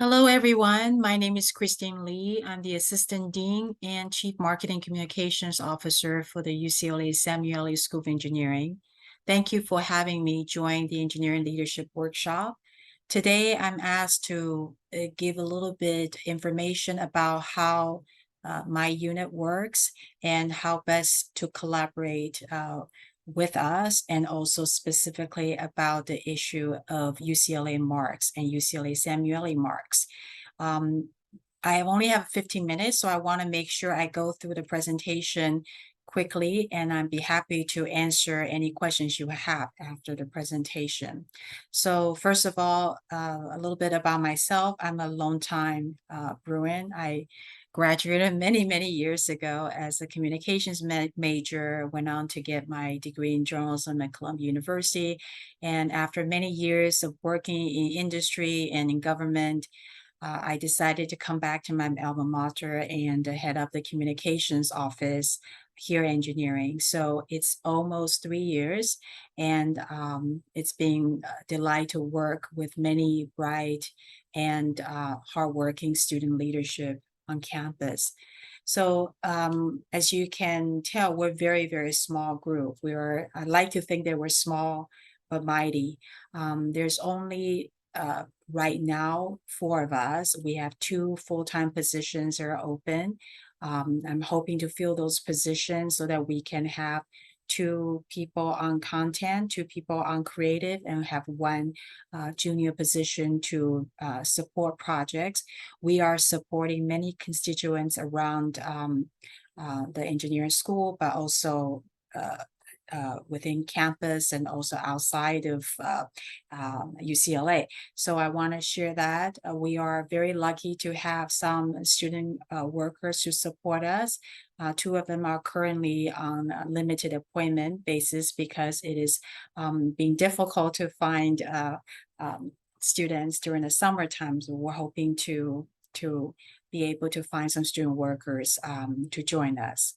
Hello, everyone. My name is Christine Lee. I'm the Assistant Dean and Chief Marketing Communications Officer for the UCLA Samueli School of Engineering. Thank you for having me join the Engineering Leadership Workshop. Today, I'm asked to give a little bit information about how my unit works and how best to collaborate with us, and also specifically about the issue of UCLA marks and UCLA Samueli marks. Um, I only have 15 minutes, so I want to make sure I go through the presentation quickly, and I'd be happy to answer any questions you have after the presentation. So first of all, a little bit about myself. I'm a longtime Bruin. I graduated many, many years ago as a communications major, went on to get my degree in journalism at Columbia University. And after many years of working in industry and in government, I decided to come back to my alma mater and head up the communications office here at engineering. So it's almost 3 years, and it's been a delight to work with many bright and hardworking student leadership on campus. So as you can tell, we're very, very small group. I like to think that we're small but mighty. There's only right now 4 of us. We have 2 full-time positions that are open. I'm hoping to fill those positions so that we can have 2 people on content, 2 people on creative, and have 1 junior position to support projects. We are supporting many constituents around the engineering school, but also within campus and also outside of UCLA. So I want to share that. We are very lucky to have some student workers who support us. 2 of them are currently on a limited appointment basis because it is being difficult to find students during the summertime. So we're hoping to be able to find some student workers to join us.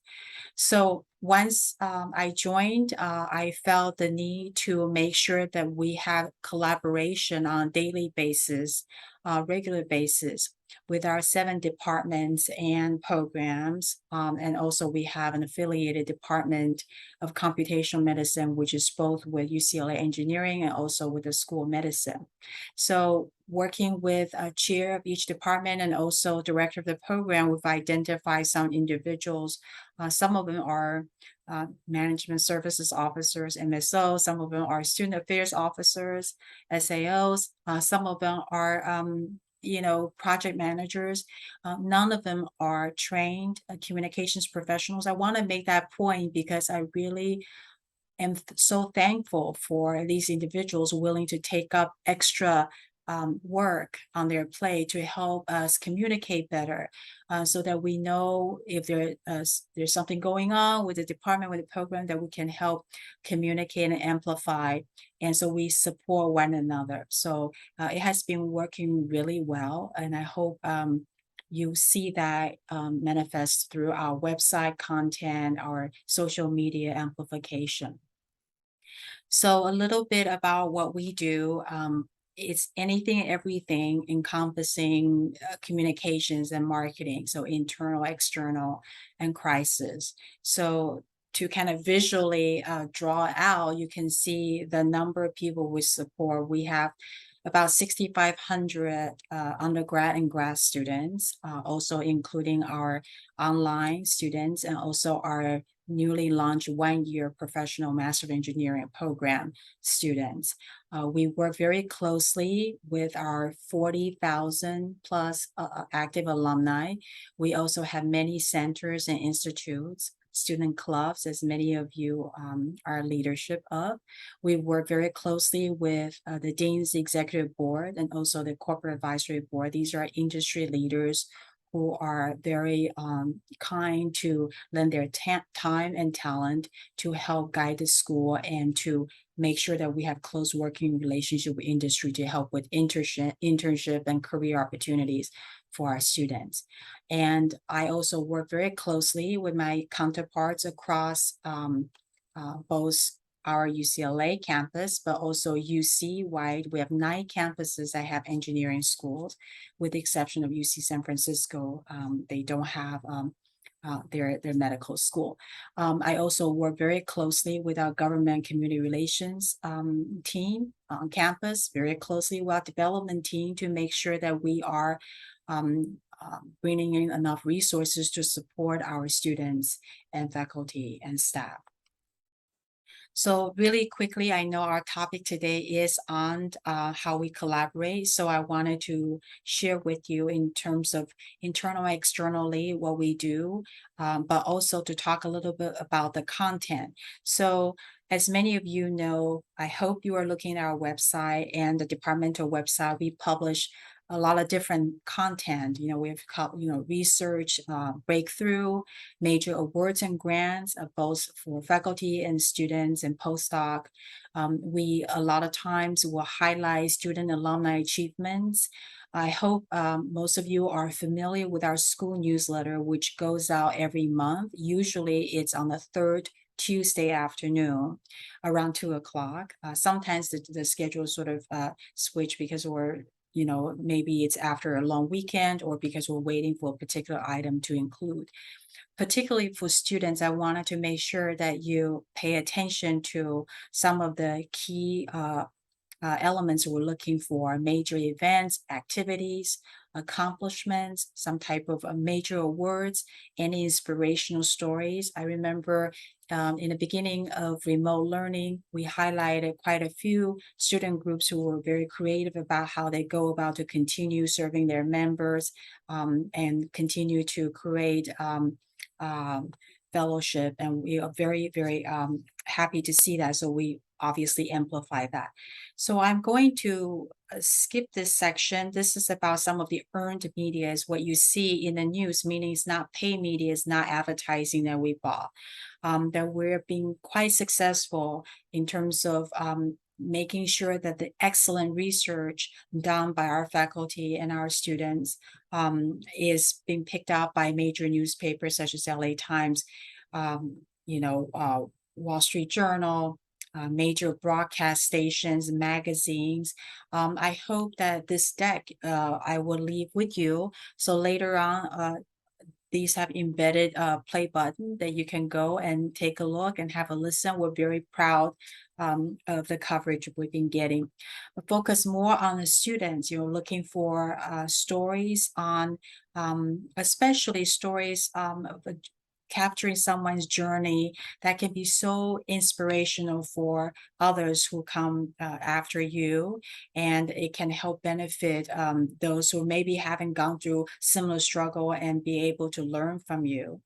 So once I joined, I felt the need to make sure that we have collaboration on a daily basis, regular basis, with our 7 departments and programs. And also we have an affiliated department of computational medicine, which is both with UCLA engineering and also with the School of Medicine. So working with a chair of each department and also director of the program, we've identified some individuals. Some of them are management services officers, MSO. Some of them are student affairs officers, SAOs. Some of them are project managers. None of them are trained communications professionals. I want to make that point because I really am so thankful for these individuals willing to take up extra work on their plate to help us communicate better, so that we know if there's something going on with the department, with the program, that we can help communicate and amplify. And so we support one another. So it has been working really well. And I hope you see that manifest through our website content, our social media amplification. So a little bit about what we do. It's anything and everything encompassing communications and marketing, so internal, external, and crisis. So to kind of visually draw out, you can see the number of people we support. We have about 6,500 undergrad and grad students, also including our online students and also our newly launched 1-year professional Master of Engineering program students. We work very closely with our 40,000 plus active alumni. We also have many centers and institutes, student clubs, as many of you are leadership of. We work very closely with the Dean's Executive Board and also the Corporate Advisory Board. These are industry leaders who are very kind to lend their time and talent to help guide the school and to make sure that we have close working relationship with industry to help with internship and career opportunities for our students. And I also work very closely with my counterparts across both our UCLA campus, but also UC-wide. We have 9 campuses that have engineering schools, with the exception of UC San Francisco. They don't have their medical school. I also work very closely with our government community relations team on campus, very closely with our development team to make sure that we are bringing in enough resources to support our students and faculty and staff. So really quickly, I know our topic today is on how we collaborate. So I wanted to share with you in terms of internal and externally what we do, but also to talk a little bit about the content. So as many of you know, I hope you are looking at our website and the departmental website. We publish a lot of different content. We've got, research, breakthrough, major awards and grants, both for faculty and students and postdoc. We a lot of times will highlight student alumni achievements. I hope most of you are familiar with our school newsletter, which goes out every month. Usually it's on the third Tuesday afternoon around 2 o'clock. Sometimes the schedule sort of switch because maybe it's after a long weekend or because we're waiting for a particular item to include. Particularly for students, I wanted to make sure that you pay attention to some of the key elements we're looking for: major events, activities, accomplishments, some type of major awards, any inspirational stories. I remember in the beginning of remote learning, we highlighted quite a few student groups who were very creative about how they go about to continue serving their members and continue to create fellowship. And we are very, very happy to see that. So we obviously amplify that. So I'm going to skip this section. This is about some of the earned media, is what you see in the news, meaning it's not paid media, it's not advertising that we bought. That we're being quite successful in terms of making sure that the excellent research done by our faculty and our students is being picked up by major newspapers such as LA Times, Wall Street Journal, major broadcast stations, magazines. I hope that this deck I will leave with you. So later on, these have embedded play button that you can go and take a look and have a listen. We're very proud of the coverage we've been getting. Focus more on the students, looking for stories on, especially stories of capturing someone's journey that can be so inspirational for others who come after you, and it can help benefit those who maybe haven't gone through similar struggle and be able to learn from you.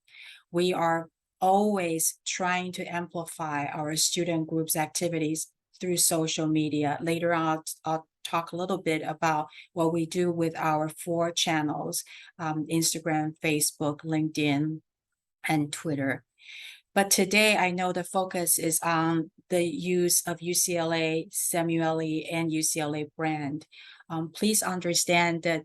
We are always trying to amplify our student groups activities through social media. Later on, I'll talk a little bit about what we do with our 4 channels: Instagram, Facebook, LinkedIn, and Twitter. But today, I know the focus is on the use of UCLA, Samueli, and UCLA brand. Please understand that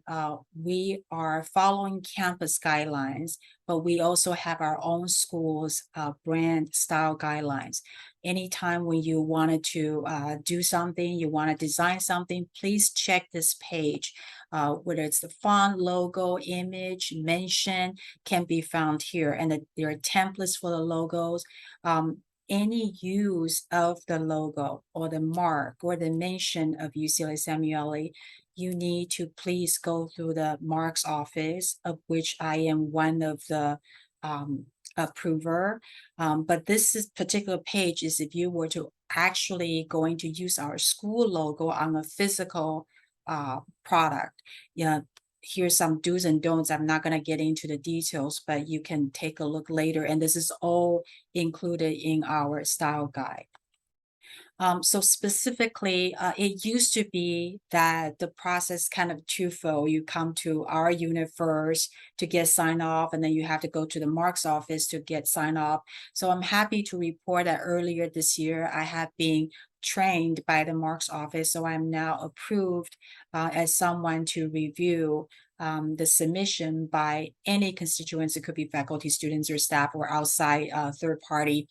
we are following campus guidelines, but we also have our own school's brand style guidelines. Anytime when you wanted to do something, you want to design something, please check this page. Whether it's the font, logo, image, mention, can be found here. And there are templates for the logos. Any use of the logo or the mark or the mention of UCLA Samueli, you need to please go through the marks office, of which I am one of the approver. But particular page is if you were to actually going to use our school logo on a physical product. Here's some do's and don'ts. I'm not going to get into the details, but you can take a look later. And this is all included in our style guide. So specifically, it used to be that the process kind of twofold. You come to our unit first to get signed off, and then you have to go to the marks office to get signed off. So I'm happy to report that earlier this year, I have been trained by the marks office. So I'm now approved as someone to review the submission by any constituents. It could be faculty, students, or staff, or outside third party.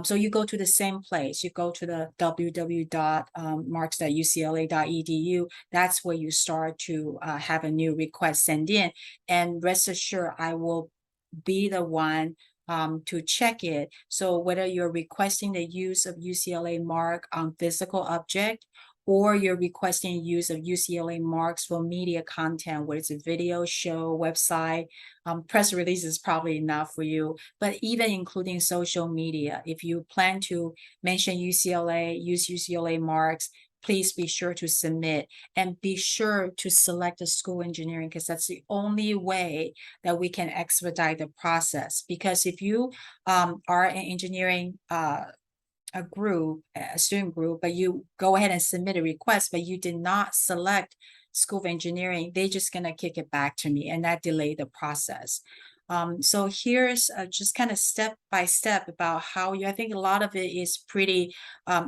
So you go to the same place. You go to the www.marks.ucla.edu. That's where you start to have a new request sent in. And rest assured, I will be the one to check it. So whether you're requesting the use of UCLA mark on physical object, or you're requesting use of UCLA marks for media content, whether it's a video, show, website, press release is probably enough for you, but even including social media, if you plan to mention UCLA, use UCLA marks, please be sure to submit, and be sure to select a school engineering, because that's the only way that we can expedite the process. Because if you are an engineering a group, a student group, but you go ahead and submit a request, but you did not select School of Engineering, they're just going to kick it back to me, and that delay the process. So here's just kind of step by step about how I think a lot of it is pretty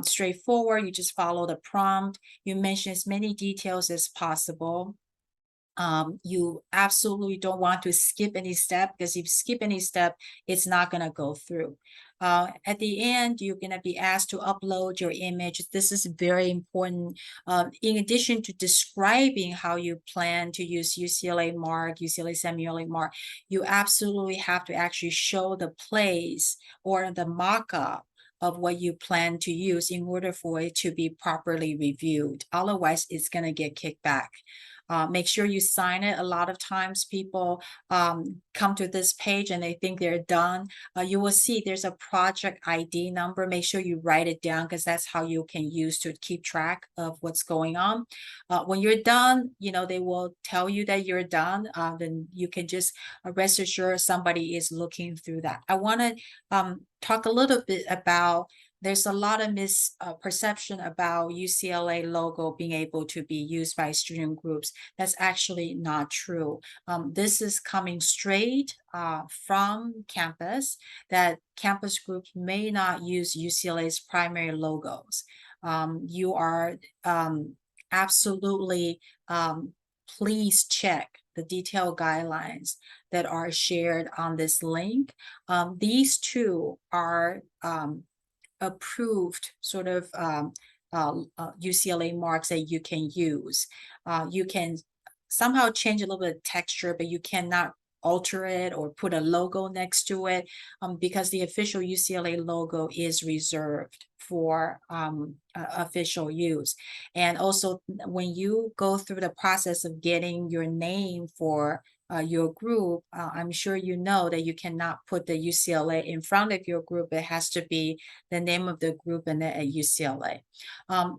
straightforward. You just follow the prompt. You mention as many details as possible. You absolutely don't want to skip any step, because if you skip any step, it's not going to go through. At the end, you're going to be asked to upload your image. This is very important. In addition to describing how you plan to use UCLA mark, UCLA Samueli mark, you absolutely have to actually show the place or the mock-up of what you plan to use in order for it to be properly reviewed. Otherwise, it's going to get kicked back. Make sure you sign it. A lot of times people come to this page and they think they're done. You will see there's a project ID number. Make sure you write it down, because that's how you can use to keep track of what's going on. When you're done, they will tell you that you're done. Then you can just rest assured somebody is looking through that. I want to talk a little bit about, there's a lot of misperception about UCLA logo being able to be used by student groups. That's actually not true. This is coming straight from campus, that campus groups may not use UCLA's primary logos. You are absolutely, please check the detailed guidelines that are shared on this link. These two are approved sort of UCLA marks that you can use. You can somehow change a little bit of texture, but you cannot alter it or put a logo next to it, because the official UCLA logo is reserved for official use. And also, when you go through the process of getting your name for your group, I'm sure you know that you cannot put the UCLA in front of your group. It has to be the name of the group and then at UCLA.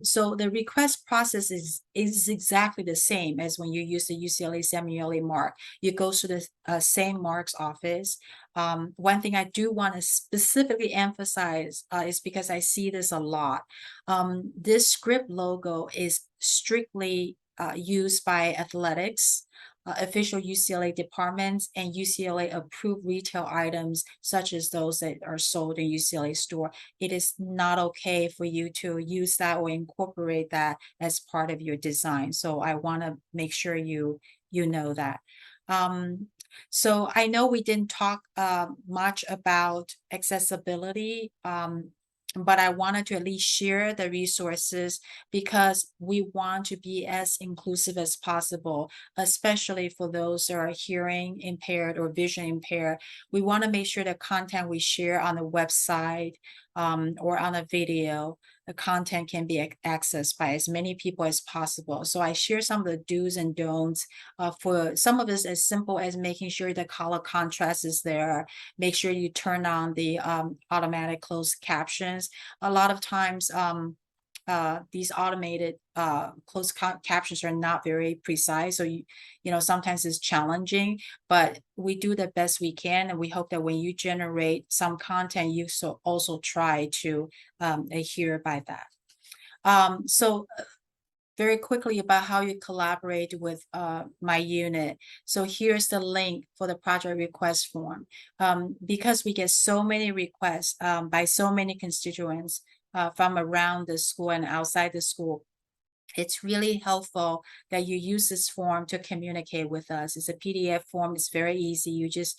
So the request process is exactly the same as when you use the UCLA Samueli mark. You go to the same marks office. One thing I do want to specifically emphasize is, because I see this a lot, this script logo is strictly used by athletics, official UCLA departments, and UCLA approved retail items, such as those that are sold in UCLA store. It is not okay for you to use that or incorporate that as part of your design. So I want to make sure you know that. So I know we didn't talk much about accessibility, but I wanted to at least share the resources, because we want to be as inclusive as possible, especially for those that are hearing impaired or vision impaired. We want to make sure the content we share on the website or on a video, the content can be accessed by as many people as possible. So I share some of the do's and don'ts. For some of this, as simple as making sure the color contrast is there. Make sure you turn on the automatic closed captions. A lot of times, these automated closed captions are not very precise, so sometimes it's challenging, but we do the best we can, and we hope that when you generate some content, you also try to adhere by that. So very quickly about how you collaborate with my unit. So here's the link for the project request form. Because we get so many requests by so many constituents from around the school and outside the school, It's really helpful that you use this form to communicate with us. It's a PDF form. It's very easy. You just,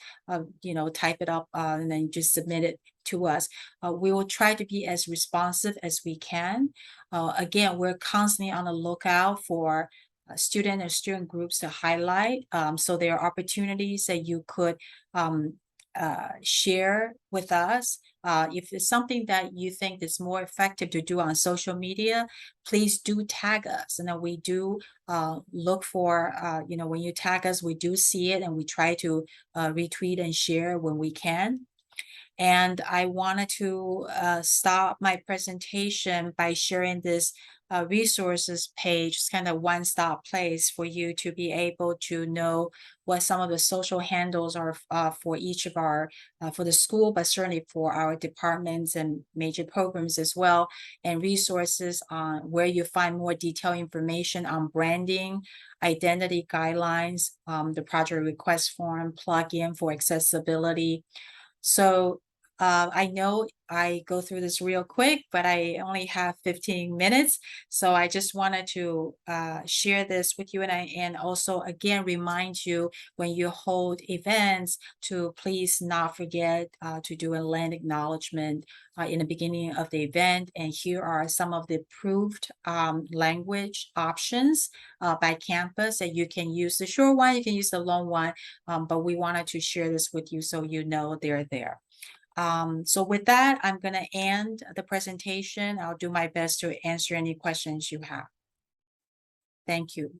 type it up and then you just submit it to us. We will try to be as responsive as we can. Again, we're constantly on the lookout for student and student groups to highlight. So there are opportunities that you could um, share with us. If it's something that you think is more effective to do on social media, please do tag us. And then we do look for, when you tag us, we do see it and we try to retweet and share when we can. And I wanted to start my presentation by sharing this resources page. It's kind of one-stop place for you to be able to know what some of the social handles are for each of our, for the school, but certainly for our departments and major programs as well, and resources on where you find more detailed information on branding, identity guidelines, the project request form, plugin for accessibility. So I know I go through this real quick, but I only have 15 minutes. So I just wanted to share this with you, and also again remind you when you hold events to please not forget to do a land acknowledgement in the beginning of the event. And here are some of the approved language options by campus that you can use. The short one, you can use the long one, but we wanted to share this with you so you know they're there. So with that, I'm going to end the presentation. I'll do my best to answer any questions you have. Thank you.